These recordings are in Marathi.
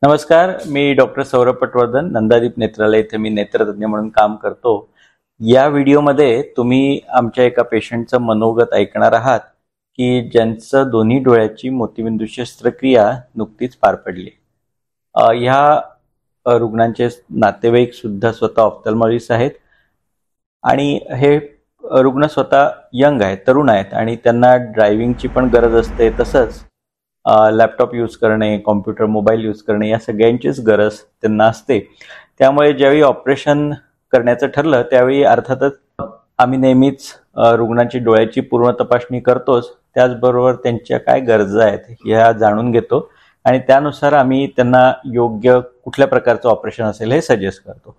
नमस्कार, मी डॉक्टर सौरभ पटवर्धन, नंदादीप नेत्रालय येथे मी नेत्रतज्ञ म्हणून काम करतो। या व्हिडिओमध्ये तुम्ही आमच्या एका पेशंटचं मनोगत ऐकणार आहात की ज्यांचं दोन्ही डोळ्याची मोतीबिंदू शस्त्रक्रिया नुकतीच पार पडली। ह्या रुग्णांचे नातेवाईक सुद्धा स्वतः ऑफ्थॅल्मॉलॉजिस्ट आहेत आणि हे रुग्ण स्वतः यंग आहेत, तरुण आहेत आणि त्यांना ड्रायव्हिंगची पण गरज असते, तसंच लॅपटॉप यूज करणे, कॉम्प्युटर मोबाईल यूज करणे या सगळ्यांचीच गरज त्यांना असते। त्यामुळे ज्यावेळी ऑपरेशन करण्याचं ठरलं त्यावेळी अर्थातच आम्ही नेहमीच रुग्णांची डोळ्याची पूर्ण तपासणी करतोच, त्याचबरोबर त्यांच्या काय गरजा आहेत ह्या जाणून घेतो आणि त्यानुसार आम्ही त्यांना योग्य कुठल्या प्रकारचं ऑपरेशन असेल हे सजेस्ट करतो।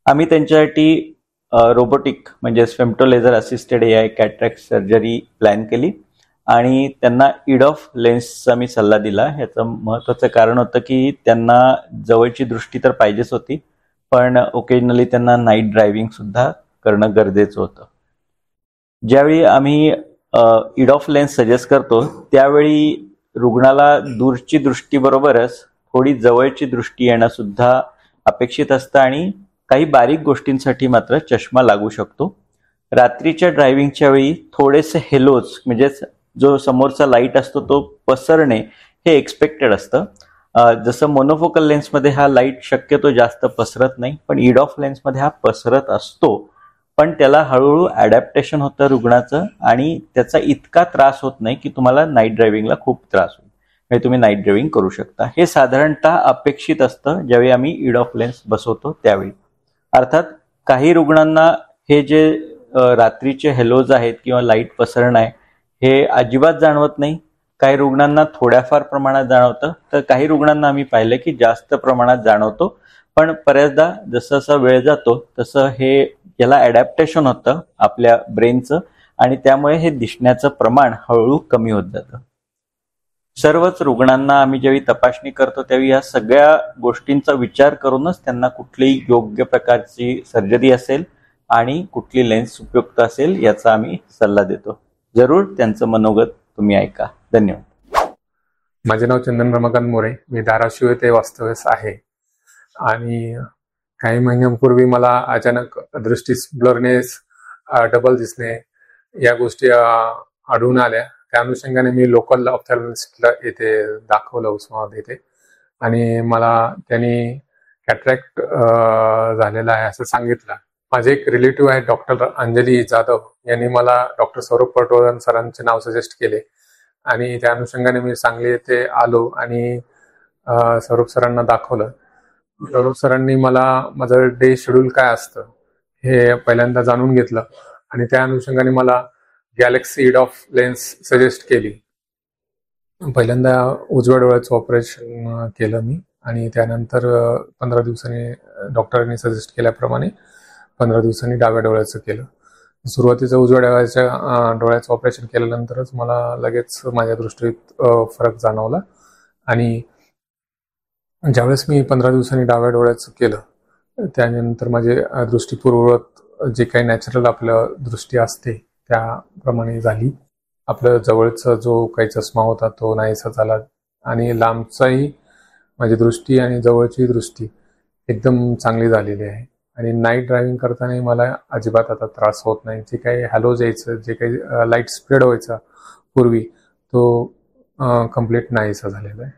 आम्ही त्यांच्यासाठी रोबोटिक म्हणजे femto laser assisted AI cataract surgery plan केली आणि त्यांना इडॉफ लेन्सचा मी सल्ला दिला। याचं महत्त्वाचं कारण होतं की त्यांना जवळची दृष्टी तर पाहिजेच होती, पण ओकेजनली त्यांना नाईट ड्रायव्हिंग सुद्धा करणं गरजेचं होतं। ज्यावेळी आम्ही इडॉफ लेन्स सजेस्ट करतो त्यावेळी रुग्णाला दूरची दृष्टीबरोबरच थोडी जवळची दृष्टी येणं सुद्धा अपेक्षित असतं आणि काही बारीक गोष्टींसाठी मात्र चष्मा लागू शकतो। रात्रीच्या ड्रायव्हिंगच्या वेळी थोडेसे हेलोज म्हणजे जो समोरचा लाईट असतो तो पसरणे हे एक्सपेक्टेड असतं। जसं मोनोफोकल लेन्समध्ये हा लाईट शक्यतो जास्त पसरत नाही, पण इडॉफ लेन्समध्ये हा पसरत असतो, पण त्याला हळूहळू ॲडॅप्टेशन होतं रुग्णाचं आणि त्याचा इतका त्रास होत नाही की तुम्हाला नाईट ड्रायव्हिंगला खूप त्रास होईल, म्हणजे तुम्ही नाईट ड्रायव्हिंग करू शकता। हे साधारणतः अपेक्षित असतं ज्यावेळी आम्ही इडॉफ लेन्स बसवतो त्यावेळी। अर्थात काही रुग्णांना हे जे रात्रीचे हेलोज आहेत किंवा लाईट पसरणं आहे हे अजिबात जाणवत नाही, काही रुग्णांना थोड्याफार प्रमाणात जाणवतं, तर काही रुग्णांना आम्ही पाहिलं की जास्त प्रमाणात जाणवतो। पण बऱ्याचदा जसं जसं वेळ जातो तसं हे याला ॲडॅप्टेशन होतं आपल्या ब्रेनचं आणि त्यामुळे हे दिसण्याचं प्रमाण हळूहळू कमी होत जातं। सर्वच रुग्णांना आम्ही ज्यावेळी तपासणी करतो त्यावेळी या सगळ्या गोष्टींचा विचार करूनच त्यांना कुठली योग्य प्रकारची सर्जरी असेल आणि कुठली लेन्स उपयुक्त असेल याचा आम्ही सल्ला देतो। जरूर त्यांचं मनोगत तुम्ही ऐका। धन्यवाद। माझे नाव चंदन रमाकांत मोरे, मी धाराशिव येथे वास्तव्यास आहे आणि काही महिन्यांपूर्वी मला अचानक दृष्टी ब्लरनेस, डबल दिसणे या गोष्टी आढळून आल्या। त्या अनुषंगाने मी लोकल ऑफ्थॅल्मॉलॉजिस्टला येथे दाखवलं उस्मानाबाद येथे आणि मला त्यांनी कॅटरॅक्ट झालेला आहे असं सांगितलं। माझे एक रिलेटिव्ह आहे डॉक्टर अंजली जाधव, यांनी मला डॉक्टर सौरभ पटवर्धन सरांचे नाव सजेस्ट केले आणि त्या अनुषंगाने मी सांगली येथे आलो आणि सौरभ सरांना दाखवलं। सौरभ सरांनी मला माझं डे शेड्यूल काय असतं हे पहिल्यांदा जाणून घेतलं आणि त्या अनुषंगाने मला गॅलेक्सी इडॉफ लेन्स सजेस्ट केली। पहिल्यांदा उजव्या डोळ्याचं ऑपरेशन केलं मी आणि त्यानंतर 15 दिवसांनी डॉक्टरांनी सजेस्ट केल्याप्रमाणे 15 दिवसांनी डाव्या डोळ्याचं केलं। सुरुवातीचं उजव्या डोळ्याचं ऑपरेशन केल्यानंतरच मला लगेच माझ्या दृष्टीत फरक जाणवला आणि ज्यावेळेस मी 15 दिवसांनी डाव्या डोळ्याचं केलं त्यानंतर माझे दृष्टी पूर्ववत जे काही नॅचरल आपलं दृष्टी असते त्याप्रमाणे झाली। आपलं जवळचा जो काही चष्मा होता तो नाहीसा झाला आणि लांबचाही माझी दृष्टी आणि जवळची दृष्टी एकदम चांगली झालेली आहे आणि नाईट ड्रायव्हिंग करताना मला अजिबात आता त्रास होत नाही। जे काही हॅलोज यायचं, जे काही लाईट स्प्रेड व्हायचा पूर्वी तो कम्प्लीट नाहीसा झालेला आहे।